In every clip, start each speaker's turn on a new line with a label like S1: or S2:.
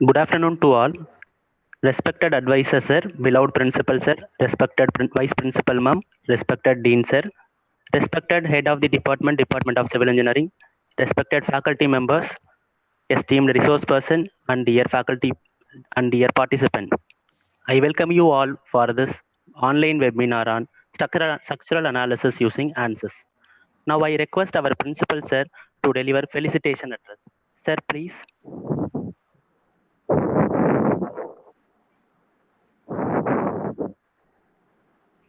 S1: Good afternoon to all. Respected advisor sir, beloved principal sir, respected vice principal ma'am, respected dean sir, respected head of the Department of Civil Engineering, respected faculty members, esteemed resource person, and dear faculty and dear participant. I welcome you all for this online webinar on structural analysis using ANSYS. Now I request our principal sir to deliver felicitation address. Sir, please.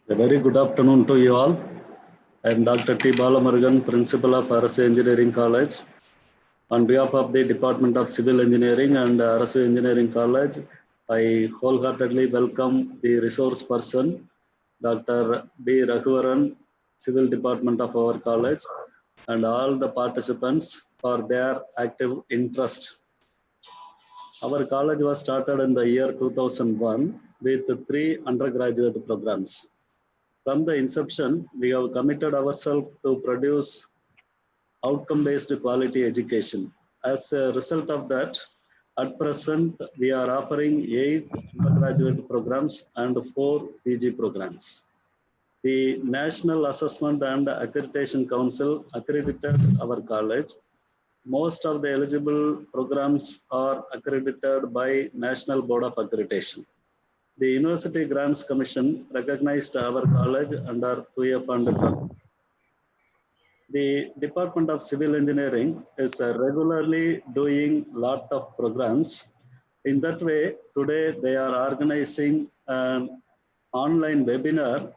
S2: A very good afternoon to you all. I am Dr. T. Balamurugan, Principal of Arasu Engineering College. On behalf of the Department of Civil Engineering and Arasu Engineering College, I wholeheartedly welcome the resource person, Dr. B. Raghuvaran, Civil Department of our college, and all the participants for their active interest. Our college was started in the year 2001 with 3 undergraduate programs. From the inception, we have committed ourselves to produce outcome-based quality education. As a result of that, at present, we are offering 8 undergraduate programs and 4 PG programs. The National Assessment and Accreditation Council accredited our college. Most of the eligible programs are accredited by National Board of Accreditation. The University Grants Commission recognized our college under 2A fund. The Department of Civil Engineering is regularly doing lot of programs. In that way, today they are organizing an online webinar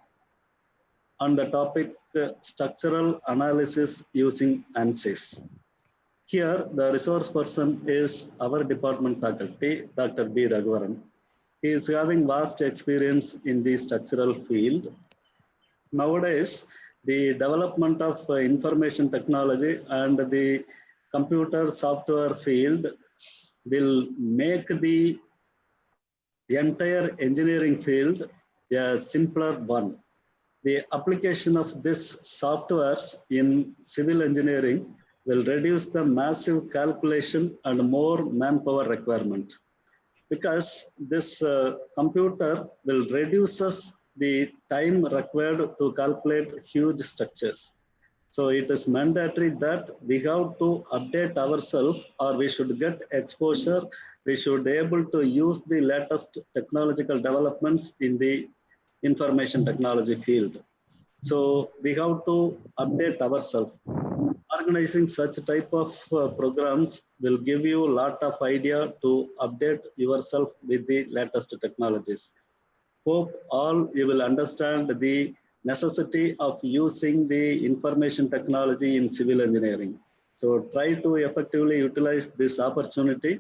S2: on the topic structural analysis using ANSYS. Here, the resource person is our department faculty, Dr. B. Raghuvaran. He is having vast experience in the structural field. Nowadays, the development of information technology and the computer software field will make the entire engineering field a simpler one. The application of this softwares in civil engineering will reduce the massive calculation and more manpower requirement. Because this computer will reduce the time required to calculate huge structures. So it is mandatory that we have to update ourselves, or we should get exposure. We should be able to use the latest technological developments in the information technology field. So we have to update ourselves. Organizing such type of programs will give you a lot of idea to update yourself with the latest technologies. Hope all you will understand the necessity of using the information technology in civil engineering. So try to effectively utilize this opportunity.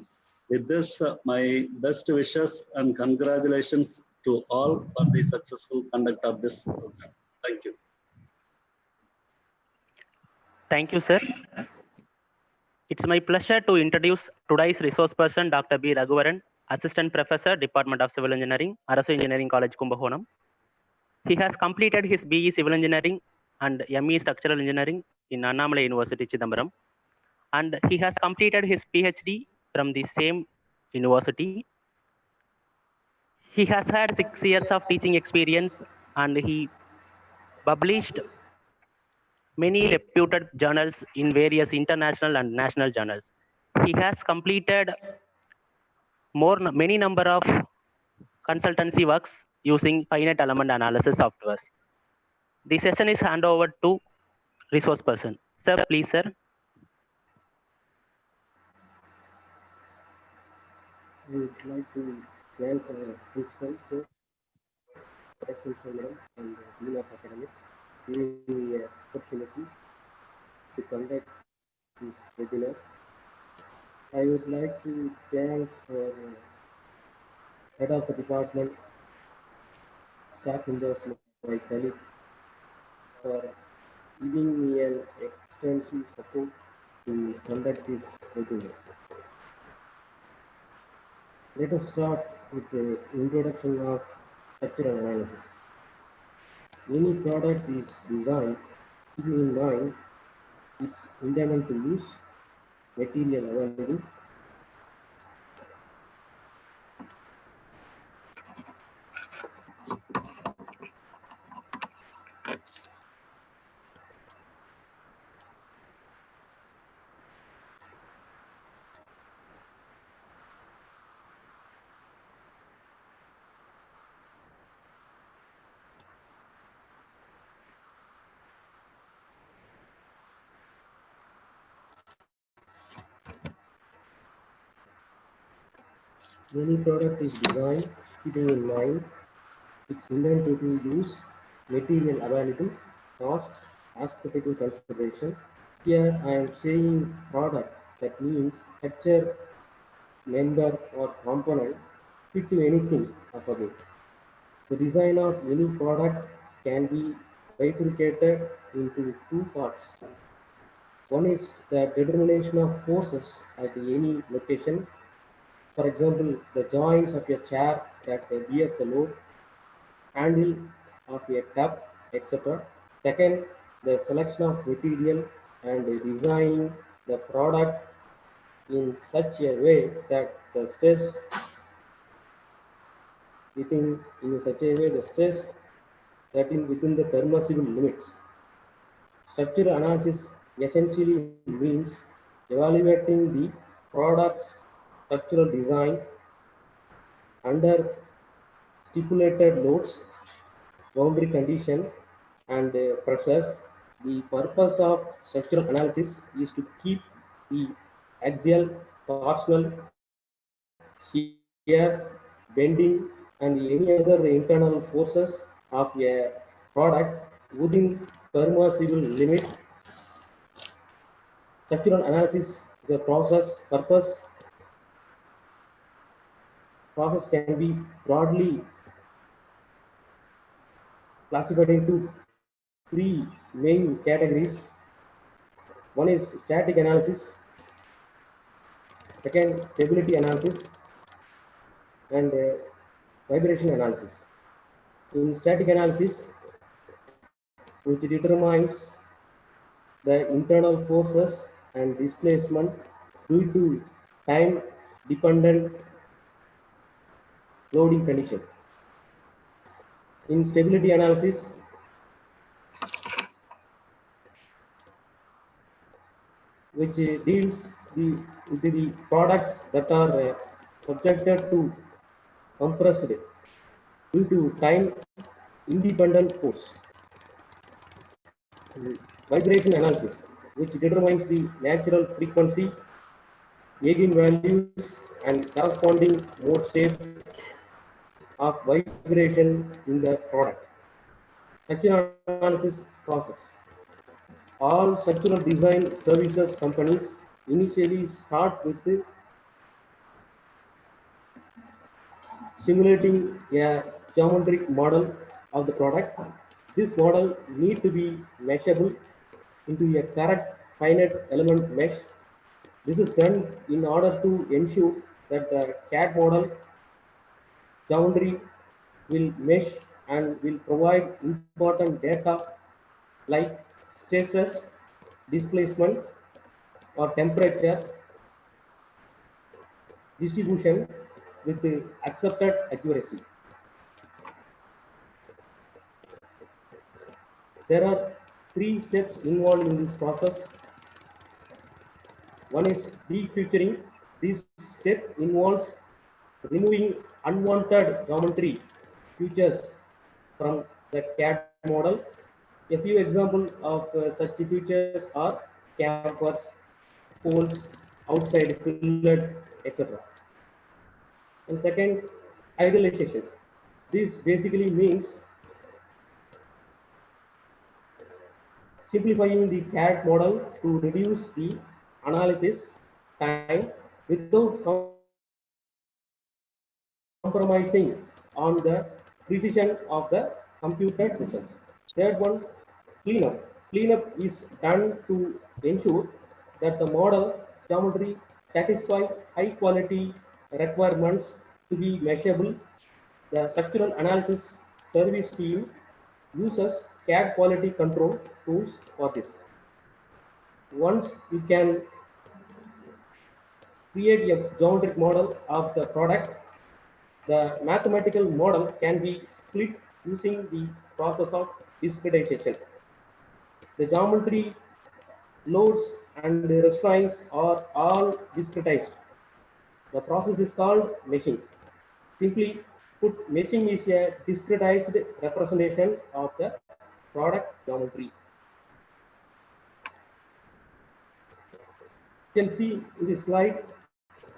S2: With this, my best wishes and congratulations to all for the successful conduct of this program. Thank you.
S1: Thank you, sir. It's my pleasure to introduce today's resource person, Dr. B. Raghuvaran, Assistant Professor, Department of Civil Engineering, Arasu Engineering College, Kumbakonam. He has completed his BE Civil Engineering and ME Structural Engineering in Annamalai University, Chidambaram. And he has completed his PhD from the same university. He has had 6 years of teaching experience and he published many reputed journals in various international and national journals. He has completed many number of consultancy works using finite element analysis softwares. The session is handed over to resource person. Sir, please, sir.
S3: I would like to thank principal, sir, and the Dean of Academics, giving me an opportunity to conduct this webinar. I would like to thank head of the department, staff members, my colleague, for giving me an extensive support to conduct this webinar. Let us start with the introduction of structural analysis. Any product is designed keeping in mind its internal to use, material available, Any product is designed keeping in mind its intended use, material available, cost, aesthetical consideration. Here I am saying product, that means structure, member or component fit to anything above it. The design of any product can be bifurcated into two parts. One is the determination of forces at any location. For example, the joints of a chair that bears the load, handle of a cup, etc. Second, the selection of material and designing the product in such a way that the stress within the permissible limits. Structural analysis essentially means evaluating the product's structural design under stipulated loads, boundary condition, and pressures. The purpose of structural analysis is to keep the axial, torsional, shear, bending, and any other internal forces of a product within permissible limit. Structural analysis is a process can be broadly classified into three main categories. One is static analysis, second stability analysis, and vibration analysis. In static analysis, which determines the internal forces and displacement due to time dependent loading condition. In stability analysis, which deals with the products that are subjected to compressed due to time independent force. Vibration analysis, which determines the natural frequency, eigenvalues, and corresponding mode state of vibration in the product. Structural analysis process. All structural design services companies initially start with simulating a geometric model of the product. This model needs to be measurable into a correct finite element mesh. This is done in order to ensure that the CAD model geometry will mesh and will provide important data like stresses, displacement, or temperature distribution with accepted accuracy. There are three steps involved in this process. One is defeaturing. This step involves removing unwanted geometry features from the CAD model. A few examples of such features are chamfers, holes, outside fillet, etc. And second, idealization. This basically means simplifying the CAD model to reduce the analysis time without compromising on the precision of the computed results. Third one, cleanup. Cleanup is done to ensure that the model geometry satisfies high quality requirements to be measurable. The structural analysis service team uses CAD quality control tools for this. Once you can create a geometric model of the product, the mathematical model can be split using the process of discretization. The geometry, loads, and restraints are all discretized. The process is called meshing. Simply put, meshing is a discretized representation of the product geometry. You can see in this slide,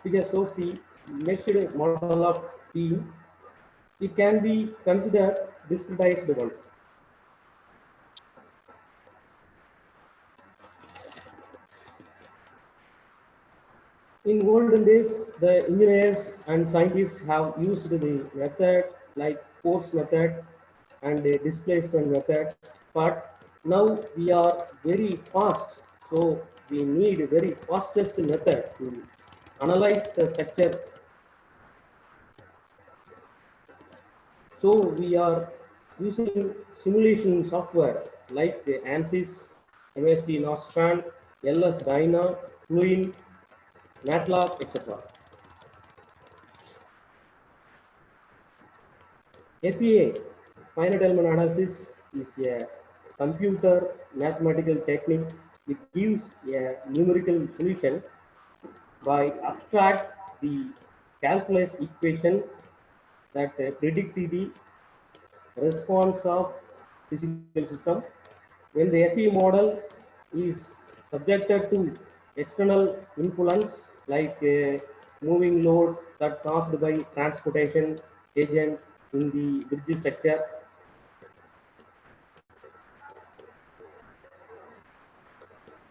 S3: figure shows the meshed model of beam. It can be considered discretized one. In olden days, the engineers and scientists have used the method like force method and the displacement method, but now we are very fast, so we need a very fastest method to analyze the structure. So we are using simulation software like the ANSYS, MSc Nostran, LS Dyna, Fluent, MATLAB, etc. FEA, finite element analysis, is a computer mathematical technique which gives a numerical solution by abstract the calculus equation that predict the response of physical system. When the FEA model is subjected to external influence like moving load that caused by transportation agent in the bridge structure,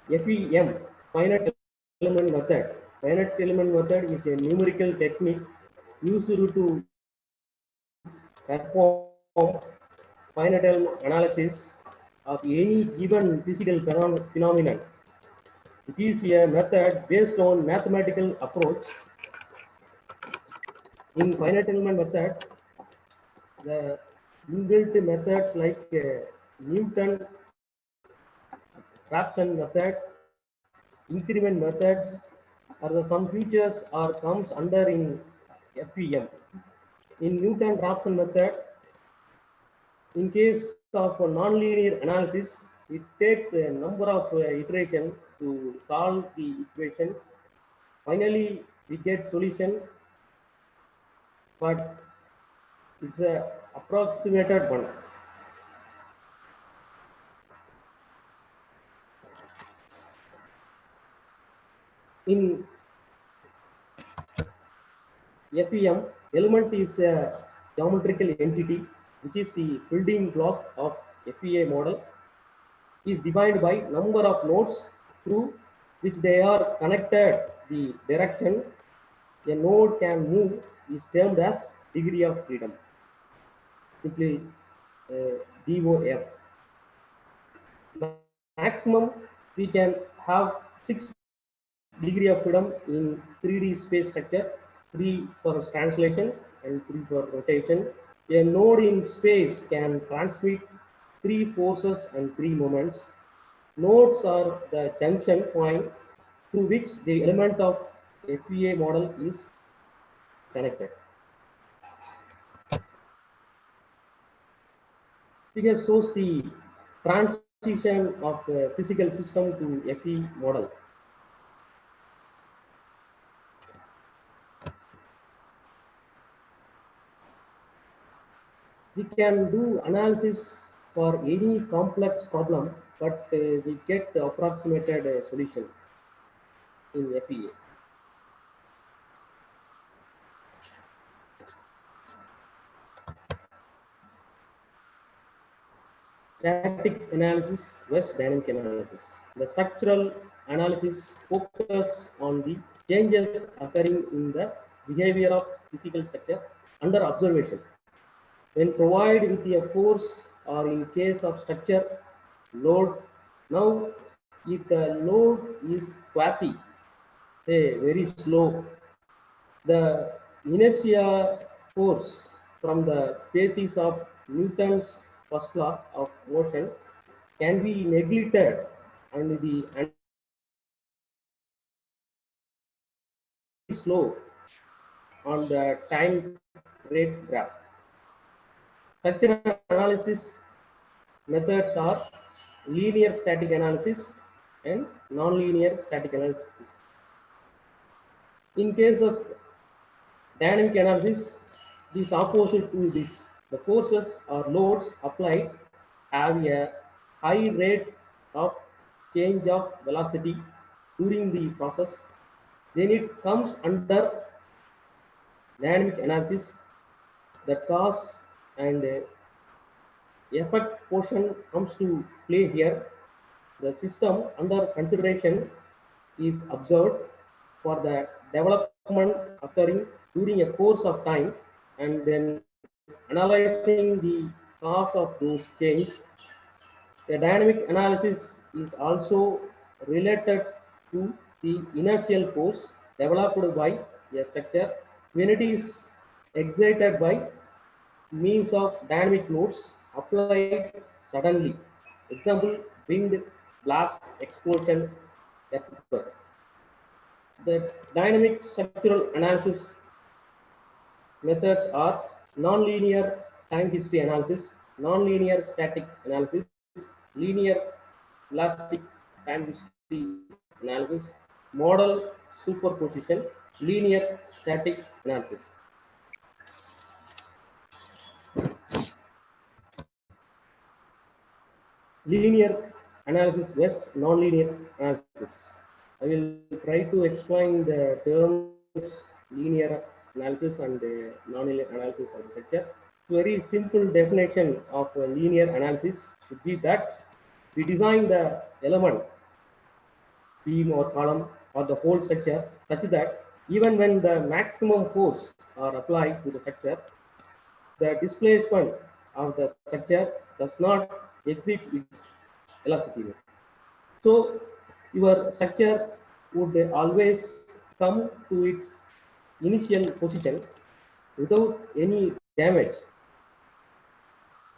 S3: FEM, finite element method. Finite element method is a numerical technique used to perform finite element analysis of any given physical phenomenon. It is a method based on mathematical approach. In finite element method, the inbuilt methods like Newton Raphson method, increment methods are the some features or comes under in FEM. In Newton Raphson method, in case of a nonlinear analysis, it takes a number of iterations to solve the equation. Finally, we get solution, but it's a approximated one. In FEM, element is a geometrical entity which is the building block of FEA model. Is defined by number of nodes through which they are connected. The direction a node can move is termed as degree of freedom. Simply DOF. Maximum we can have 6 degree of freedom in 3D space structure, 3 for translation and 3 for rotation. A node in space can transmit 3 forces and 3 moments. Nodes are the junction point through which the element of FEA model is connected. Figure shows the transition of a physical system to FE model. We can do analysis for any complex problem, but we get the approximated solution in FEA. Static analysis versus dynamic analysis. The structural analysis focus on the changes occurring in the behavior of physical structure under observation. When provided with a force or in case of structure, load. Now, if the load is quasi, say very slow, the inertia force from the basis of Newton's first law of motion can be neglected and the slow on the time rate graph. Structural analysis methods are linear static analysis and non-linear static analysis. In case of dynamic analysis, this opposite to this. The forces or loads applied have a high rate of change of velocity during the process. Then it comes under dynamic analysis. The cause and effect portion comes to play here. The system under consideration is observed for the development occurring during a course of time, and then analyzing the cause of those change. The dynamic analysis is also related to the inertial force developed by a structure when it is excited by means of dynamic loads applied suddenly. Example, wind, blast, explosion, etc. The dynamic structural analysis methods are nonlinear time history analysis, nonlinear static analysis, linear elastic time history analysis, model superposition, linear static analysis. Linear analysis versus nonlinear analysis. I will try to explain the terms linear analysis and nonlinear analysis of the structure. Very simple definition of linear analysis would be that we design the element, beam or column or the whole structure such that even when the maximum force are applied to the structure, the displacement of the structure does not exceed its velocity. So your structure would always come to its initial position without any damage,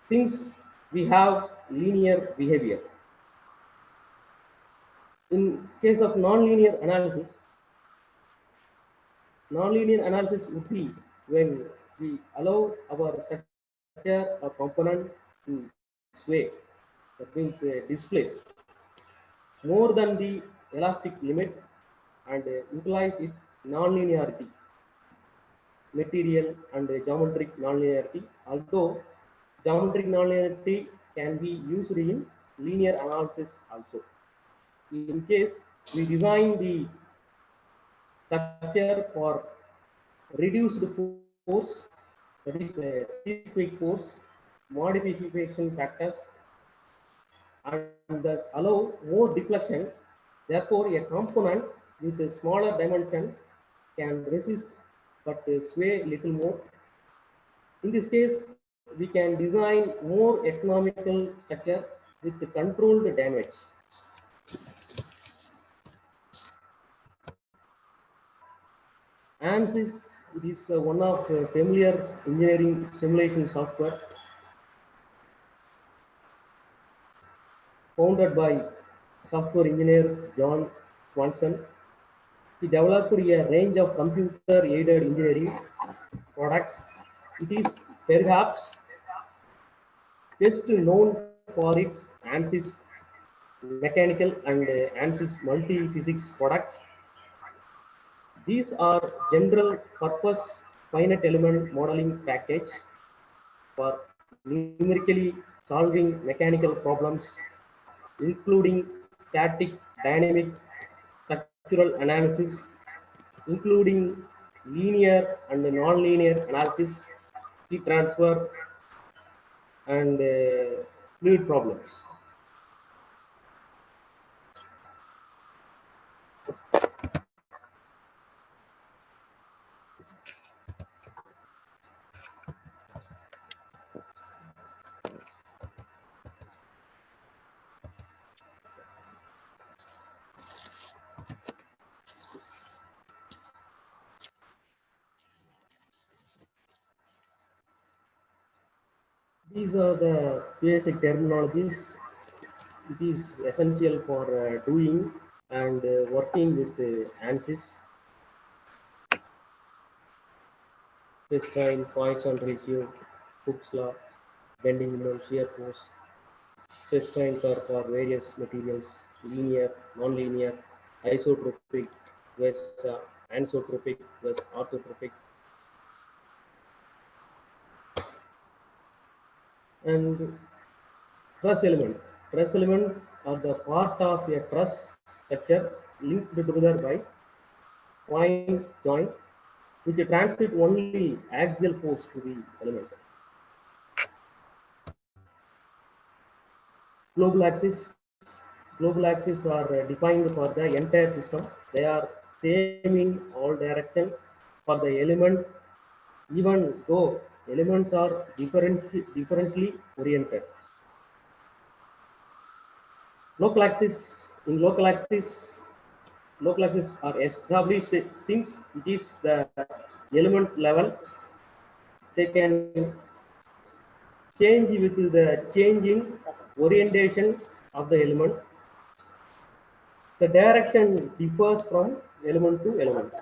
S3: since we have linear behavior. In case of nonlinear analysis would be when we allow our structure or component to sway, that means displace more than the elastic limit, and implies its nonlinearity, material and geometric nonlinearity. Although geometric nonlinearity can be used in linear analysis also. In case we design the structure for reduced force, that is seismic force, modification factors, and thus allow more deflection. Therefore, a component with a smaller dimension can resist but sway little more. In this case, we can design more economical structure with controlled damage. ANSYS is one of familiar engineering simulation software founded by software engineer John Swanson. He developed a range of computer-aided engineering products. It is perhaps best known for its ANSYS mechanical and ANSYS multi-physics products. These are general purpose finite element modeling package for numerically solving mechanical problems, including static, dynamic, structural analysis, including linear and non-linear analysis, heat transfer, and fluid problems. These are the basic terminologies. It is essential for doing and working with ANSYS. This time, Poisson ratio, Hooke's law, bending moment, shear force, stress strain curve for various materials, linear, non-linear, isotropic versus anisotropic versus orthotropic. And truss element. Truss element are the part of a truss structure linked together by point joint, which transmit only axial force to the element. Global axis. Global axis are defined for the entire system. They are same in all direction for the element, even though elements are differently oriented. Local axis. In local axis are established since it is the element level. They can change with the changing orientation of the element. The direction differs from element to element.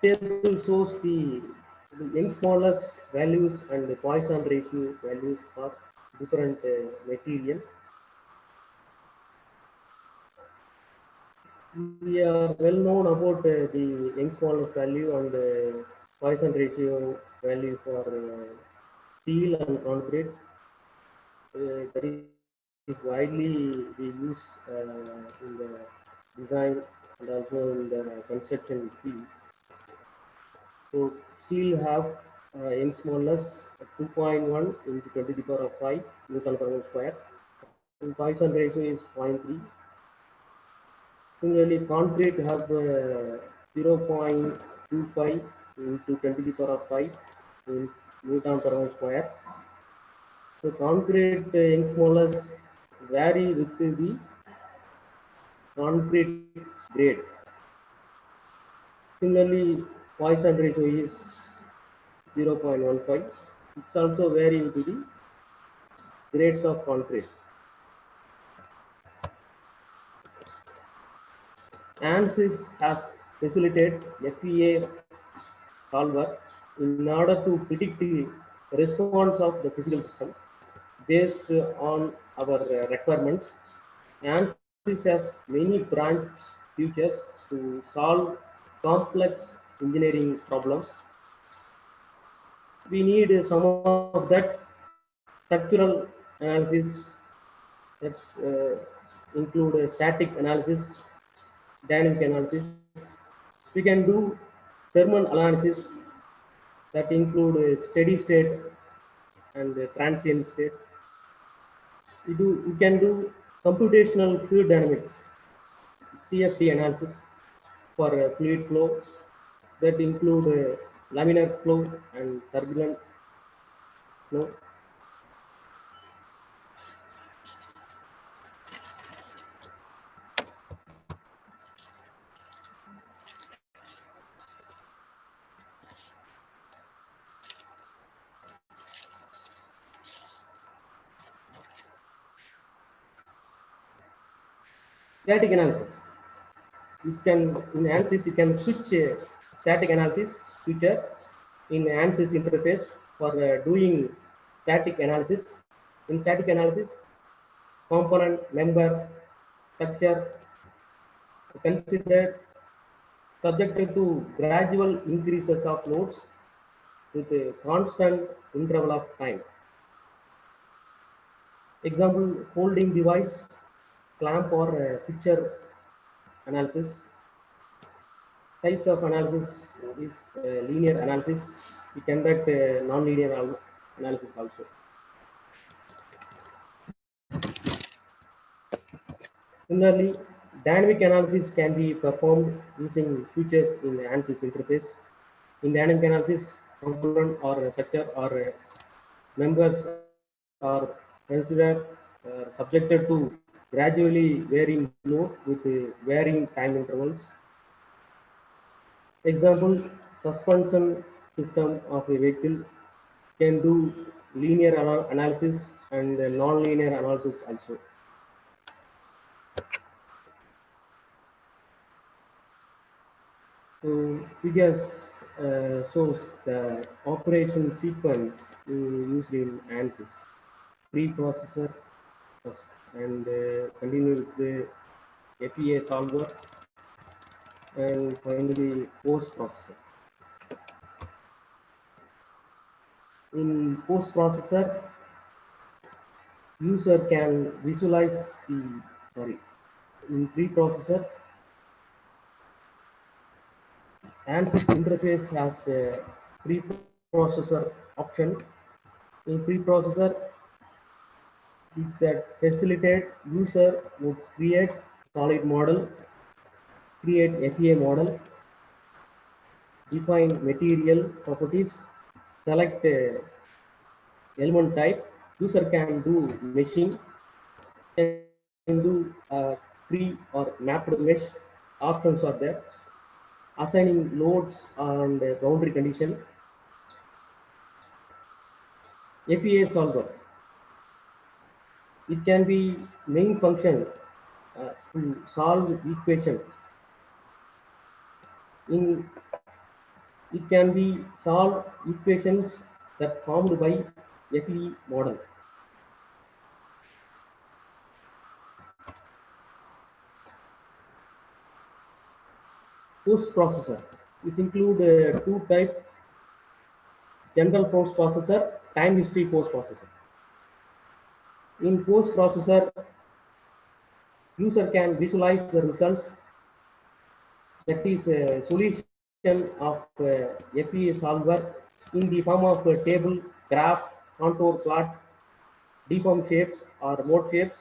S3: Table shows the Young's modulus values and the Poisson ratio values for different material. We are well known about the Young's modulus value and the Poisson ratio value for steel and concrete. That is widely we use in the design and also in the construction field. So steel have Young's modulus 2.1 into 10 to the power of 5 Newton per meter square. And Poisson ratio is 0.3. Similarly, concrete have 0.25 into 10 to the power of 5 in Newton per meter square. So concrete Young's modulus vary with the concrete grade. Similarly, Poisson ratio is 0.15. It's also vary with the grades of concrete. ANSYS has facilitated FEA solver in order to predict the response of the physical system based on our requirements. ANSYS has many branch features to solve complex engineering problems. We need some of that structural analysis. That's include static analysis, dynamic analysis. We can do thermal analysis that include steady state and transient state. We can do computational fluid dynamics, CFD analysis for fluid flow that include laminar flow and turbulent flow. Static analysis. You can in ANSYS you can switch static analysis feature in ANSYS interface for doing static analysis. In static analysis, component, member, structure considered subjected to gradual increases of loads with a constant interval of time. Example, holding device, clamp or fixture analysis. Types of analysis is linear analysis. We conduct non-linear analysis also. Similarly, dynamic analysis can be performed using features in the ANSYS interface. In dynamic analysis, component or structure or members are considered subjected to gradually varying load with varying time intervals. Example, suspension system of a vehicle can do linear analysis and non-linear analysis also. So figures shows the operation sequence used in ANSYS. Preprocessor first, and continue with the FEA solver, and finally post processor. In post processor, user can visualize the in preprocessor, ANSYS interface has a preprocessor option. In preprocessor, that facilitate user would create solid model, create FEA model, define material properties, select element type. User can do meshing, can do free or mapped mesh. Options are there. Assigning loads and boundary condition. FEA solver. It can be main function to solve equation. It can be solve equations that formed by FEA model. Post processor. This include two types: general post processor, time history post processor. In post processor, user can visualize the results, that is a solution of FEA solver in the form of a table, graph, contour plot, deform shapes or mode shapes,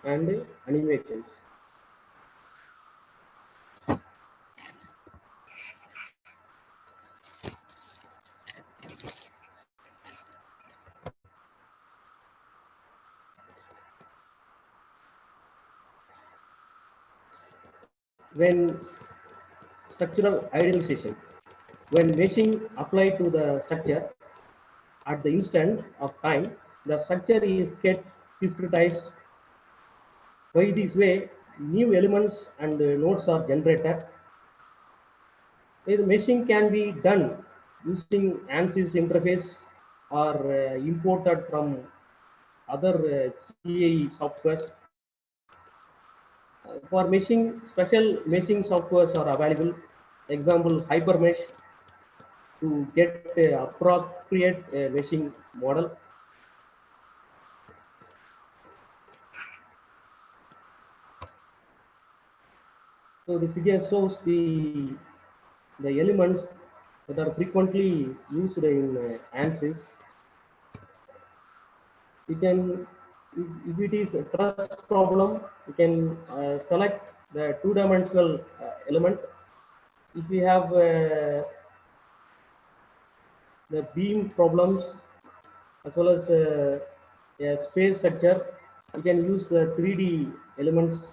S3: and animations. When structural idealization, when meshing applied to the structure at the instant of time, the structure is get discretized. By this way, new elements and nodes are generated. The meshing can be done using ANSYS interface or imported from other CAE softwares. For meshing, special meshing softwares are available. Example, HyperMesh to get appropriate meshing model. So the figure shows the elements that are frequently used in ANSYS. You can, if it is a truss problem, you can select the two-dimensional element. If we have the beam problems as well as a space structure, you can use 3D elements.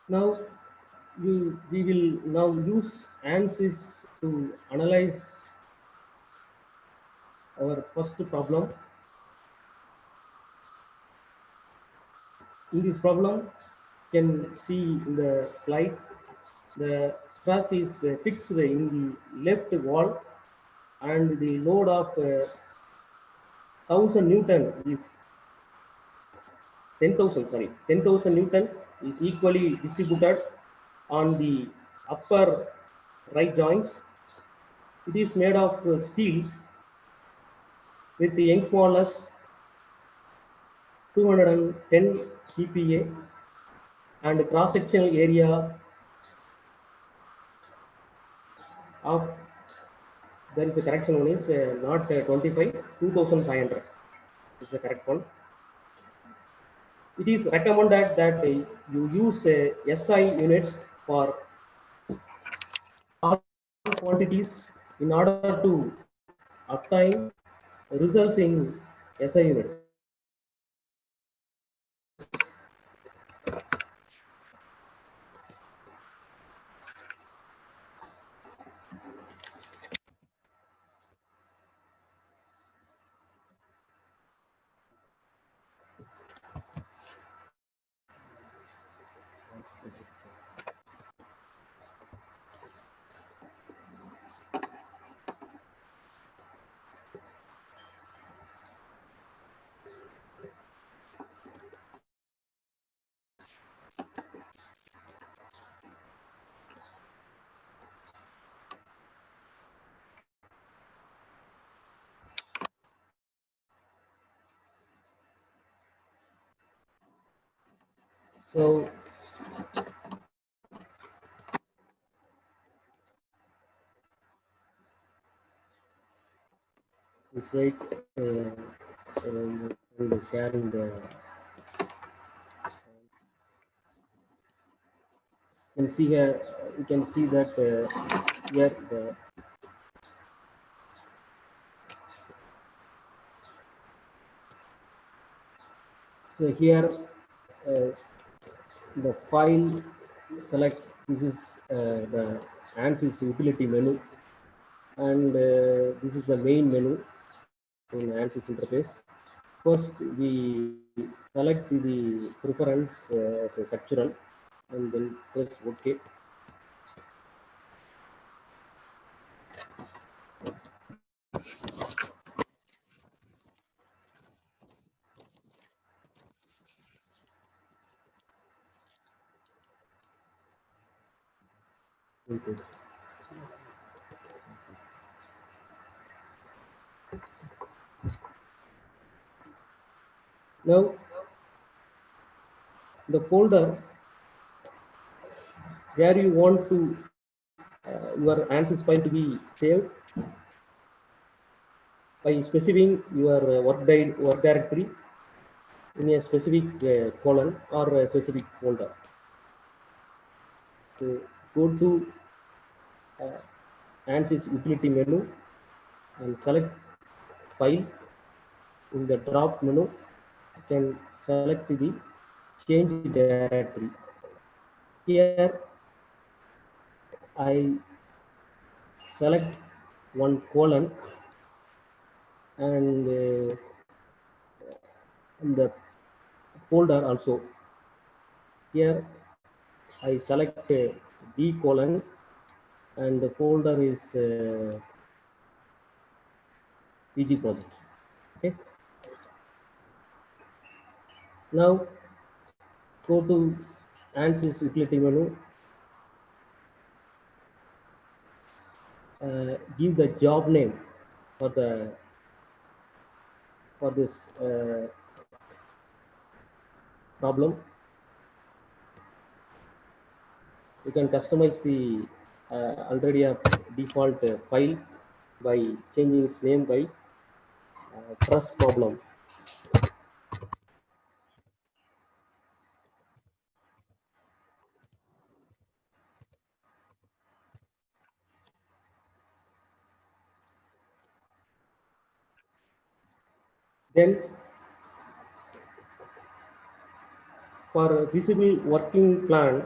S3: Now we will now use ANSYS to analyze our first problem. In this problem, you can see in the slide, the truss is fixed in the left wall, and the load of 1000 Newton is 10,000 Newton is equally distributed on the upper right joints. It is made of steel with the Young's modulus 210 GPa, and cross-sectional area of, there is a correction one is not 25, 2500 is the correct one. It is recommended that you use SI units for all quantities in order to obtain results in SI units. So it's like and sharing the. You can see here. You can see that here the. So here the file select. This is the ANSYS utility menu, and this is the main menu in ANSYS interface. First, we select the preference as a sectoral, and then press OK. Okay. Now, the folder where you want to your ANSYS file to be saved by specifying your work directory in a specific column or a specific folder. So go to ANSYS utility menu and select file. In the drop menu, you can select the change directory. Here, I select one colon and in the folder also. Here, I select D colon and the folder is PG project. Okay. Now go to ANSYS utility menu. Give the job name for this problem. You can customize the already a default file by changing its name by truss problem. Then for a feasible working plan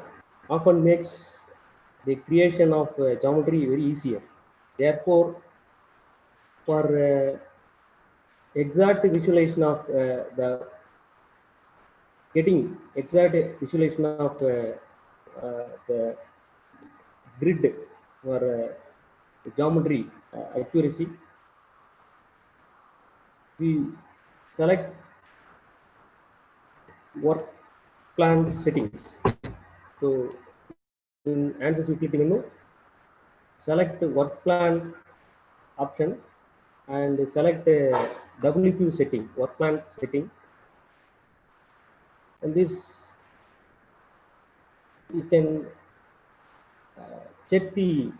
S3: often makes the creation of geometry very easier. Therefore, for exact visualization of the getting exact visualization of the grid or geometry accuracy, we select work plan settings. So in ANSYS utility menu, select work plan option and select WQ setting, work plan setting, and this you can check the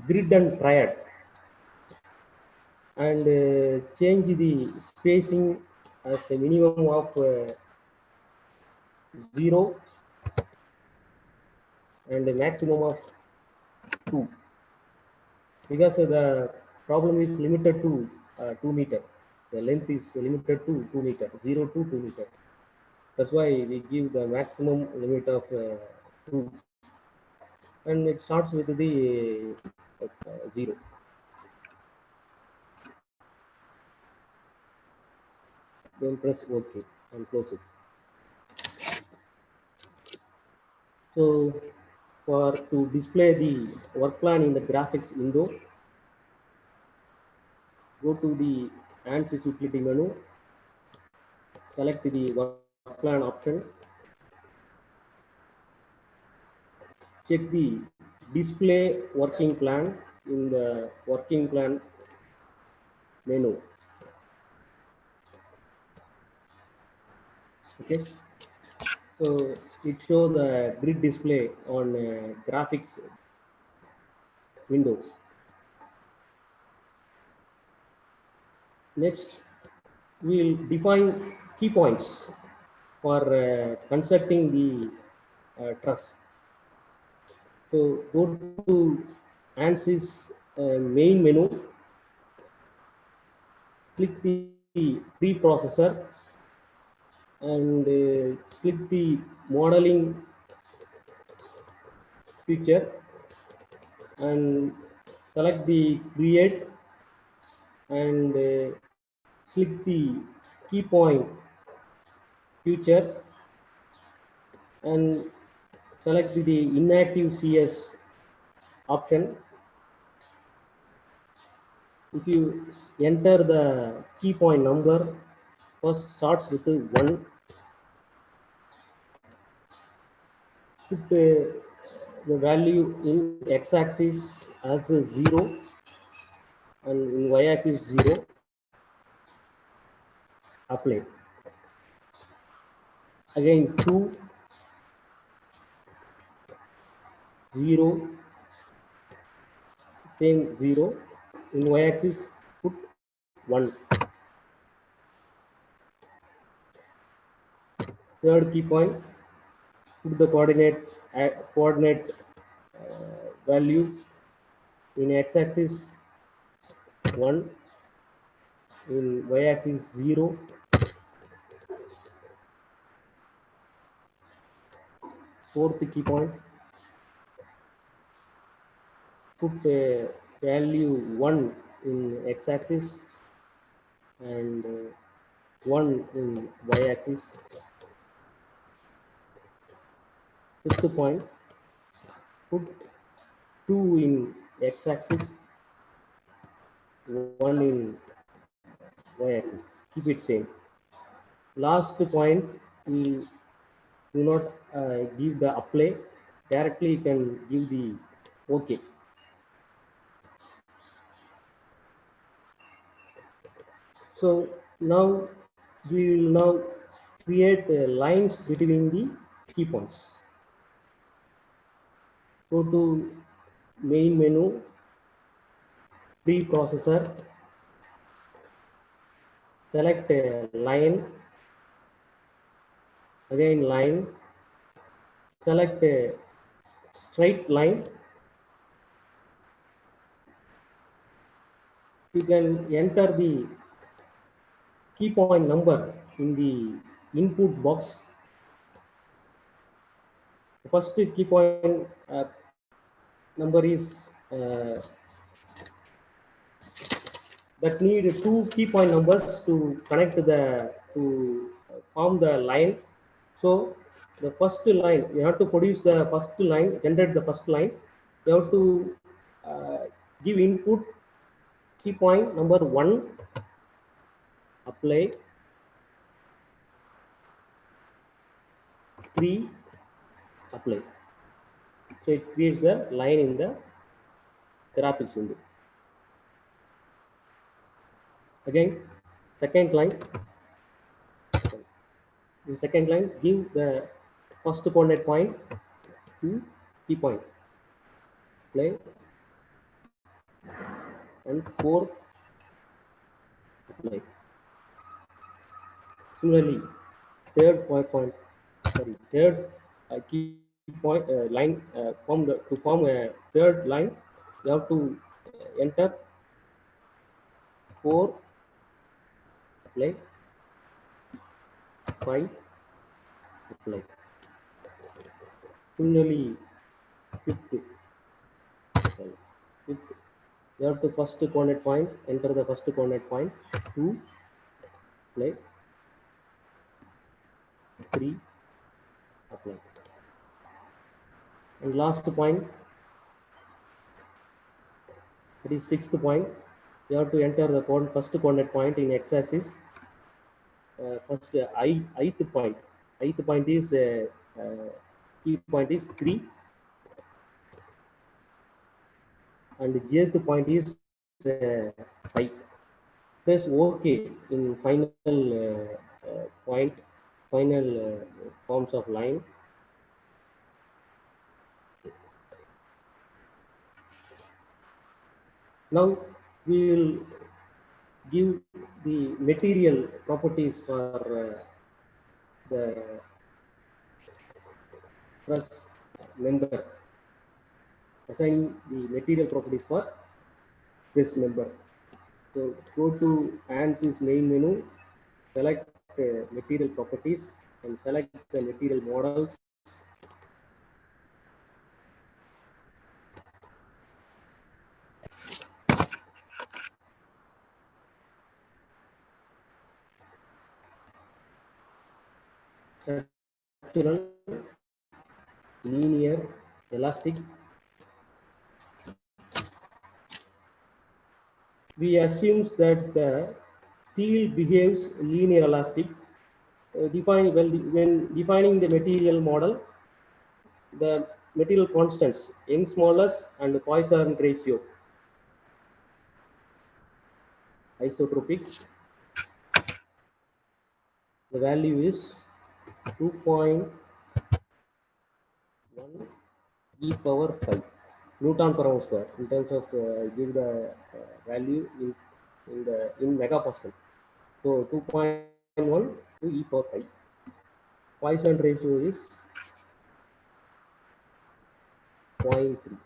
S3: grid and triad and change the spacing as a minimum of 0 and a maximum of 2. because the problem is limited to 2 meter. The length is limited to 2 meter, 0 to 2 meter. That's why we give the maximum limit of 2, and it starts with the 0. Then press OK and close it. So to display the work plan in the graphics window, go to the ANSYS utility menu, select the work plan option, check the display working plan in the working plan menu. Okay, so it shows the grid display on graphics window. Next, we'll define key points for constructing the truss. So go to ANSYS main menu, click the preprocessor, and click the modeling feature, and select the create, and click the key point feature, and select the inactive CS option. If you enter the key point number, first starts with 1, put the value in x-axis as 0 and in y-axis 0, apply. Again 2, 0, same 0, in y-axis put 1. Third key point, put the coordinate value in x-axis 1, in y-axis 0. Fourth key point, put value 1 in x-axis and 1 in y-axis. Fifth point, put 2 in x-axis, 1 in y-axis. Keep it same. Last point, we do not give the apply. Directly you can give the OK. So now we will now create lines between the key points. Go to main menu, preprocessor, select a line, again line, select a straight line. You can enter the key point number in the input box. The first key point number is that need 2 key point numbers to connect to form the line. So the first line, you have to produce the first line, generate the first line. You have to give input key point number 1, apply, 3, apply. So it creates a line in the graphics window. Again, second line. In second line, give the first coordinate point to key point. Play and 4, apply. Similarly, third third key point line to form a third line, you have to enter 4, apply 5, apply. Similarly, fifth, you have to first coordinate point, enter the first coordinate point, 2, apply, 3, apply. And last point, it is sixth point. You have to enter the first coordinate point in x-axis. First ith point. Ith point is key point is 3, and the jth point is 5. Press OK in final point, final forms of line. Now we will give the material properties for the truss member. Assign the material properties for this member. So go to ANSYS main menu, select material properties, and select the material models. Structural, linear, elastic. We assume that the steel behaves linear elastic. When defining the material model, the material constants, Young's modulus and Poisson ratio, isotropic, the value is 2.1 e power 5 Newton per ounce square in terms of give the value in megapascal. So 2.1 to e power 5. Poisson ratio is 0.3.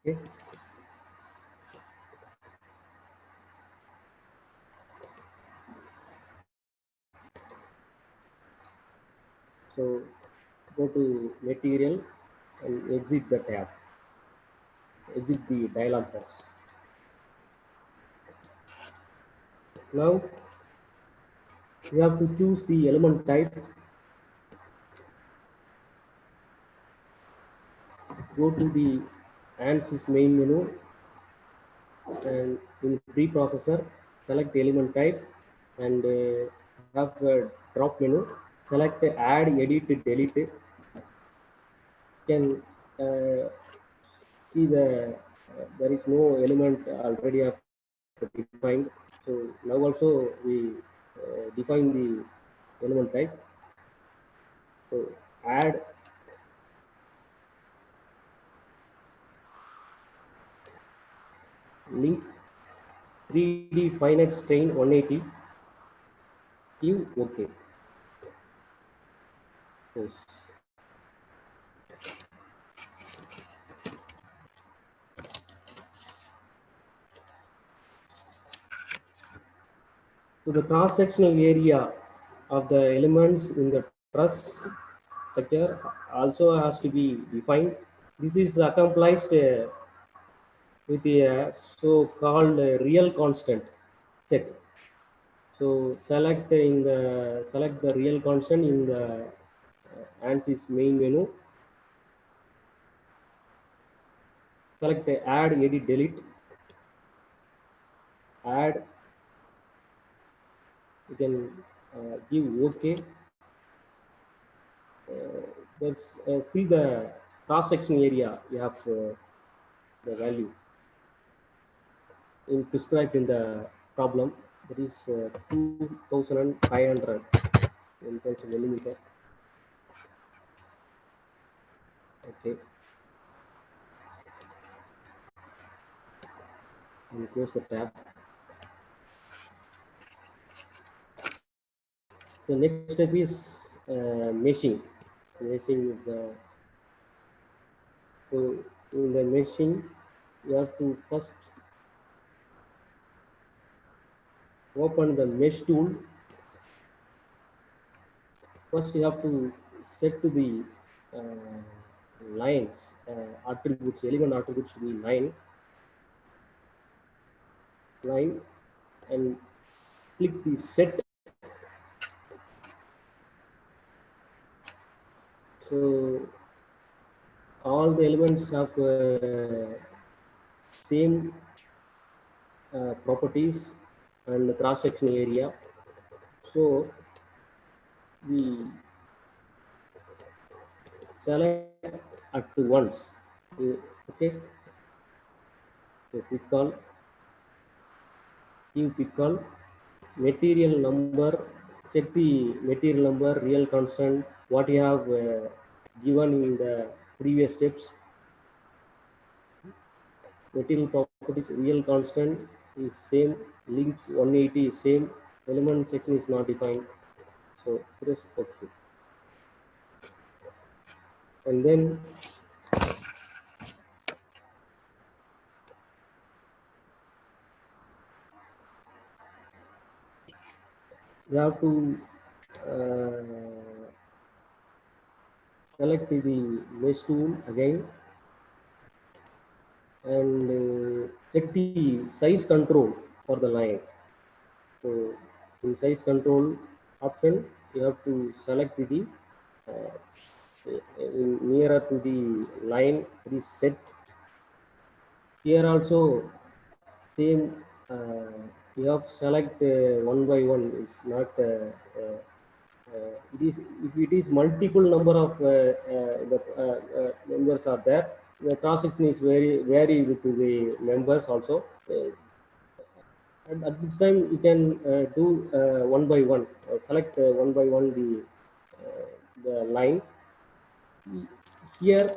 S3: Okay. So go to material and exit the tab. Exit the dialog box. Now you have to choose the element type. Go to the ANSYS main menu and in preprocessor, select the element type and have a drop menu. Select add, edit, delete. You can see there is no element already defined. So now also we define the element type. So add link 3D finite strain 180. Give OK. Yes. So the cross-sectional area of the elements in the truss sector also has to be defined. This is accomplished with a so-called real constant set. So select the real constant in the ANSYS main menu. Select add, edit, delete. Add. You can give OK. There's fill the cross-section area. You have the value prescribed in the problem. That is 2,500 in terms of millimeter. Okay. And close the tab. The next step is meshing. Meshing is So in the meshing, you have to first open the mesh tool. First, you have to set to the lines, attributes, element attributes to be 9, and click the set. So all the elements have same properties and cross-section area. So we select at once. Okay. So pick all, material number, check the material number, real constant, what you have given in the previous steps. Material properties, real constant is same, link 180 is same, element section is not defined. So press OK. And then you have to select the mesh tool again and check the size control for the line. So in size control option, you have to select the nearer to the line, it is set. Here also same, you have select one by one. It's not it is, if it is multiple number of the members are there, the cross-section is vary with the members also. And at this time you can do one by one, select one by one the line. Here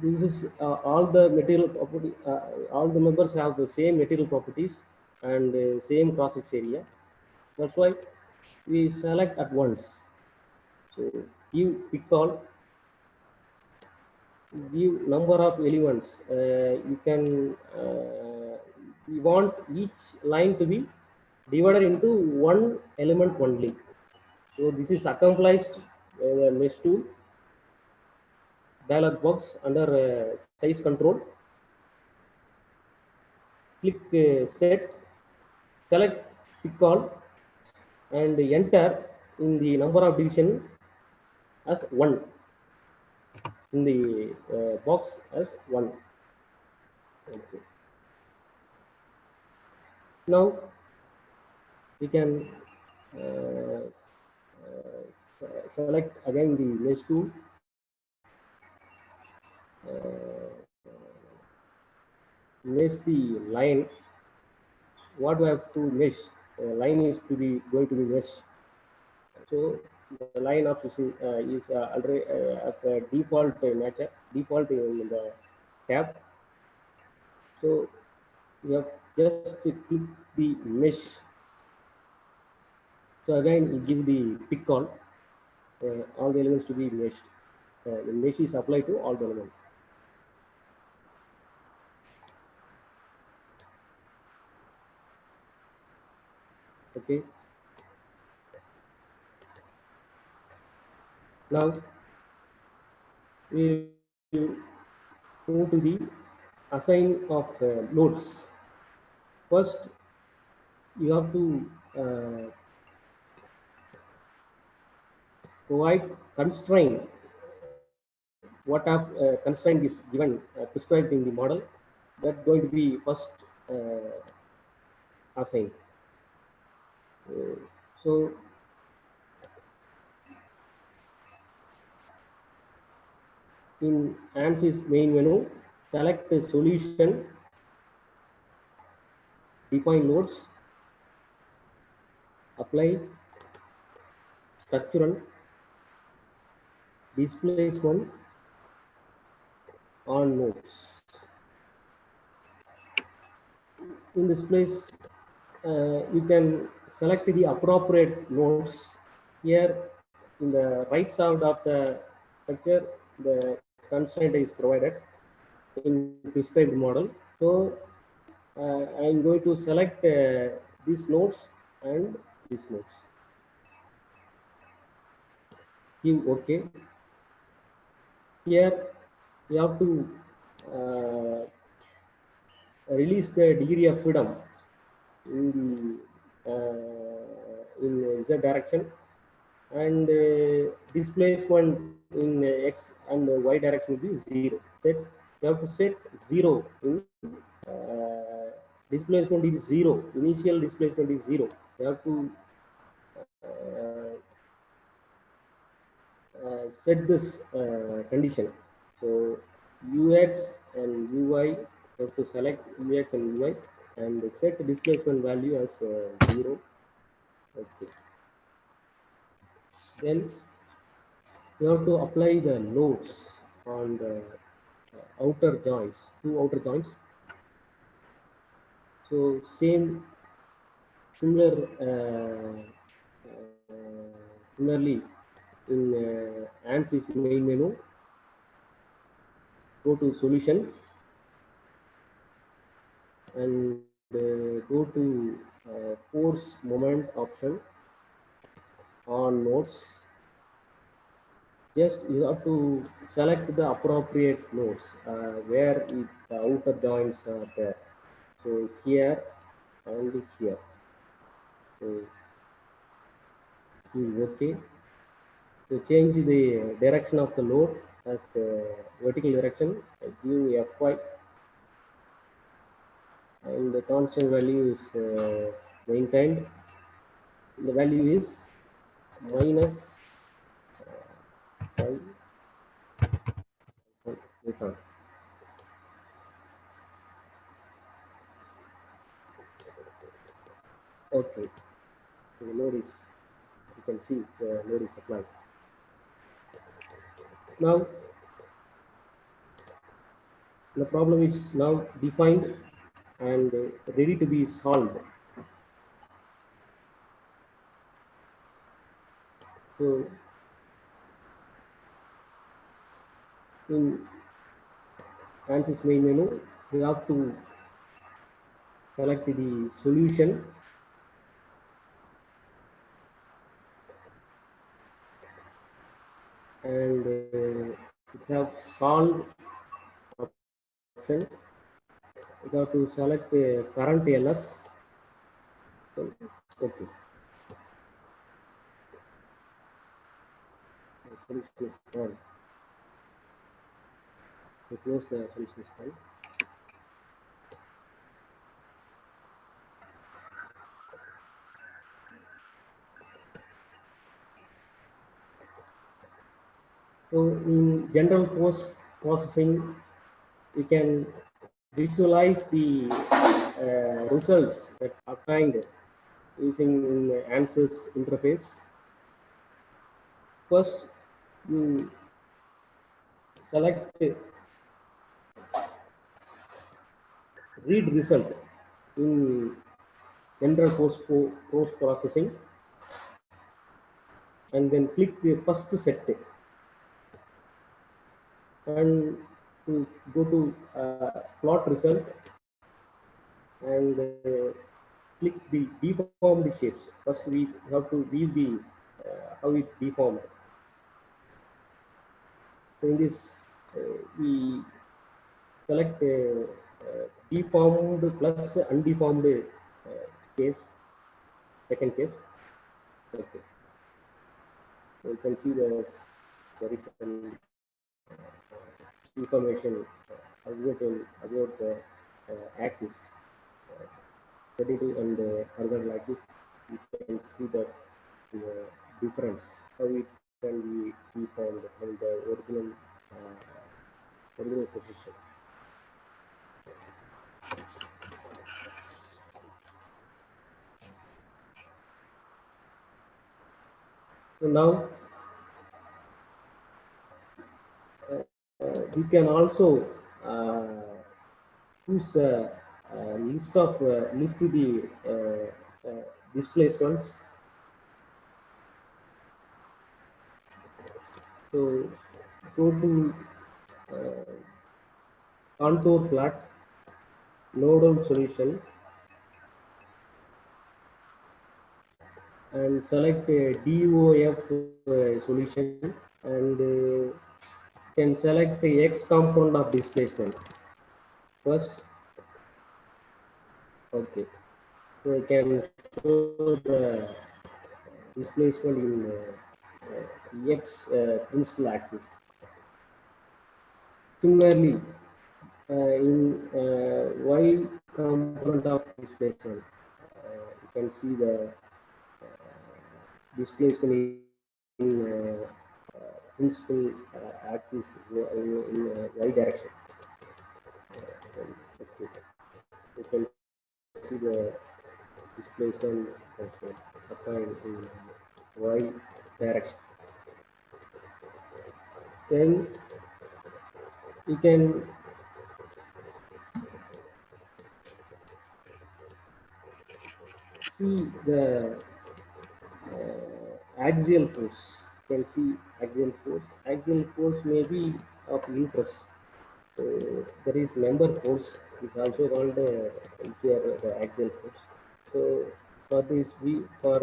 S3: this is all the material property, all the members have the same material properties and same cross-section area. That's why we select at once. So give pick all, give number of elements. You can we want each line to be divided into one element only. So this is accomplished the mesh tool dialog box under size control. Click set, select pick all, and enter in the number of division as 1, in the box as 1. Okay. Now we can select again the mesh tool. Mesh the line. What we have to mesh? Line is to be going to be meshed. So the line of is already at the default matcher, default in the tab. So you have just to click the mesh. So again you give the pick all, all the elements to be meshed. The mesh is applied to all the elements. Okay. Now we will move to the assign of nodes. First, you have to provide constraint. What constraint is given prescribed in the model, that's going to be first assigned. So in ANSYS main menu, select the solution, define nodes, apply structural, displacement on nodes. In this place, you can select the appropriate nodes. Here in the right side of the structure, the constraint is provided. in prescribed model. So I'm going to select these nodes and these nodes. Give OK. Here you have to release the degree of freedom in Z direction, and displacement in X and Y direction will be 0. You have to set 0 in displacement is 0. Initial displacement is 0. You have to set this condition. So ux and uy, you have to select ux and uy and set displacement value as 0. Okay. Then you have to apply the loads on the outer joints, two outer joints. So similarly in ANSYS main menu, go to solution and go to force moment option on nodes. Just you have to select the appropriate nodes where the outer joints are there. So here and here. So OK. To change the direction of the load as the vertical direction, give Fy, and the constant value is maintained. The value is minus 5 Newton. Okay, so the load is, you can see the load is applied. Now the problem is now defined and ready to be solved. So in ANSYS main menu, we have to select the solution and we have solved option. We have to select the current LS. So, okay. The solution is done. We close the solution is done. So in general post processing, we can visualize the results that are obtained using ANSYS interface. First, you select read result in general post processing, and then click the first set and to go to plot result and click the deformed shapes. First we have to view the how it deformed. So in this we select deformed plus undeformed case, second case. Okay. So you can see there is some information about the axis 32 and horizontal axis. You can see that difference, how it can be deformed from the original position. So now we can also choose the list to the displacements. So go to contour plot, nodal solution, and select a DOF solution, and can select the X component of displacement first. Okay, so I can show the displacement in X principal axis. Similarly, in Y component of displacement, you can see the displacement in principal axis in Y direction. Okay. You can see the displacement applied in Y direction. Then you can see the axial force. You can see axial force. Axial force may be of interest. There is member force, is also called here the axial force. So for this, we for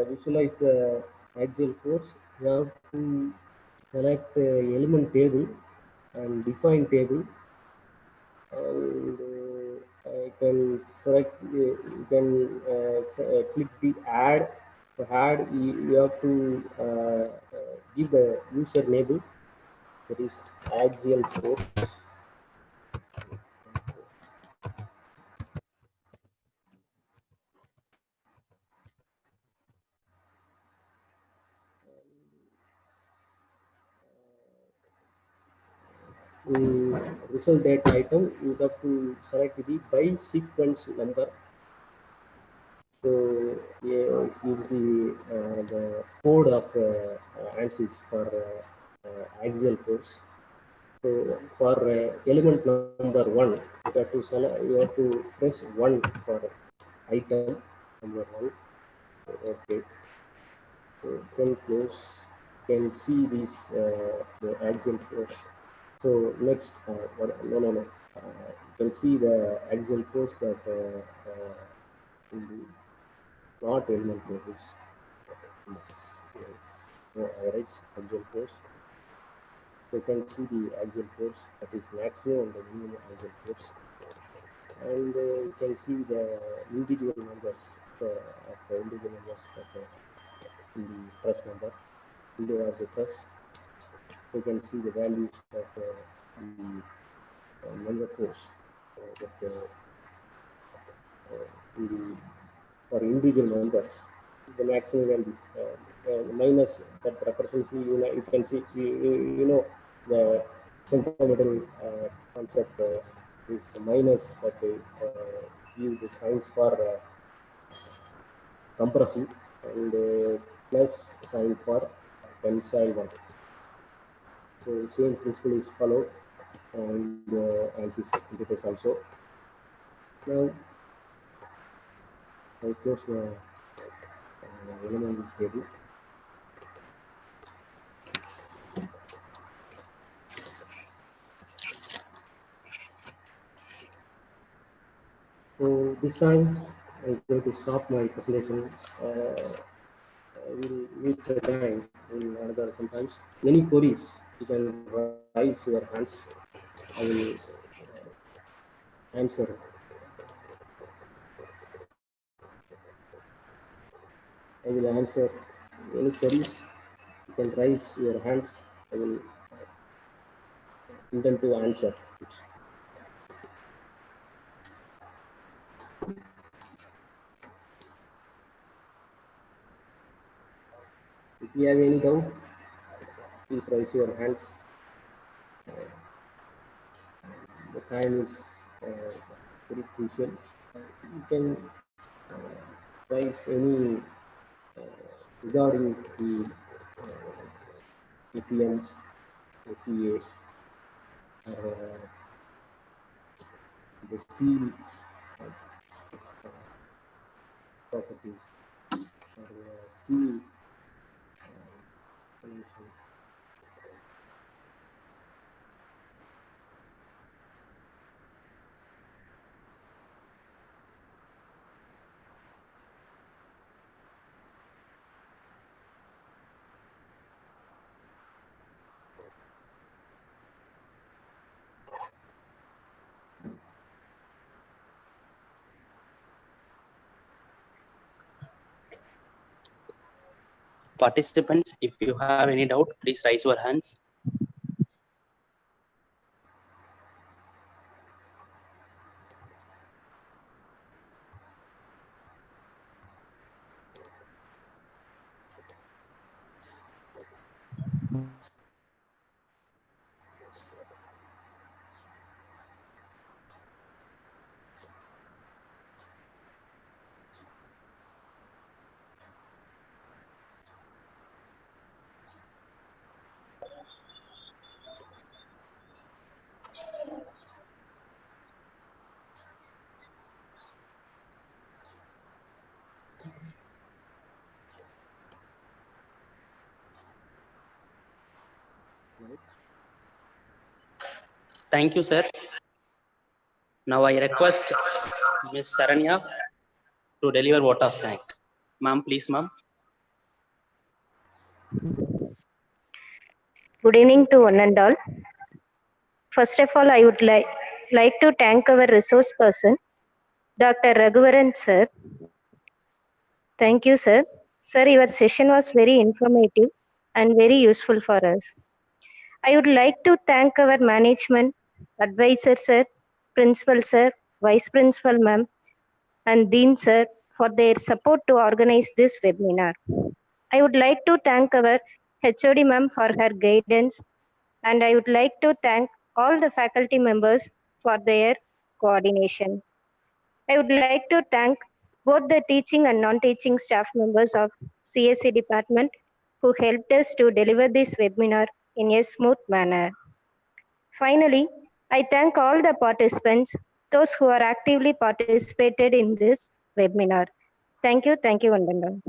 S3: visualize the axial force, we have to select element table and define table, and I can select. You can click the add. To add, you have to give the user label. That is axial force. In result data item, you have to select the by sequence number. So yeah, it gives the code of ANSYS for axial force. So for element number 1, you have to select, you have to press 1 for item number 1. Okay. So then close. Can see this the axial force. So next, no. You can see the axial force that in the not element levels. Average axial force. So you can see the axial force, that is maximum and the minimum axial force. And you can see the individual numbers of the individual numbers in the press number. Below of the press, you can see the values of the member force for individual numbers. The maximum value minus that represents the you can see you know the centimeter concept is minus that they use the signs for compressive, and plus sign for tensile one. So same principle is followed, and ANSYS interface also. Now I close the element table. So this time I'm going to stop my presentation. I will meet again in another sometimes. Many queries, you can raise your hands. I will answer. I will answer any queries. You can raise your hands. I will intend to answer. If you have any doubt, please raise your hands. The time is very crucial. You can raise any regarding the EPM, APA, or the steel properties, or steel solution.
S1: Participants, if you have any doubt, please raise your hands. Thank you, sir. Now I request Ms. Saranya to deliver vote of thanks. Ma'am, please, ma'am.
S4: Good evening to one and all. First of all, I would like to thank our resource person, Dr. Raghuvaran sir. Thank you, sir. Sir, your session was very informative and very useful for us. I would like to thank our management, advisor sir, principal sir, vice principal ma'am, and dean sir for their support to organize this webinar. I would like to thank our HOD ma'am for her guidance, and I would like to thank all the faculty members for their coordination. I would like to thank both the teaching and non-teaching staff members of CSE department who helped us to deliver this webinar in a smooth manner. Finally, I thank all the participants, those who are actively participated in this webinar. Thank you, Vandana.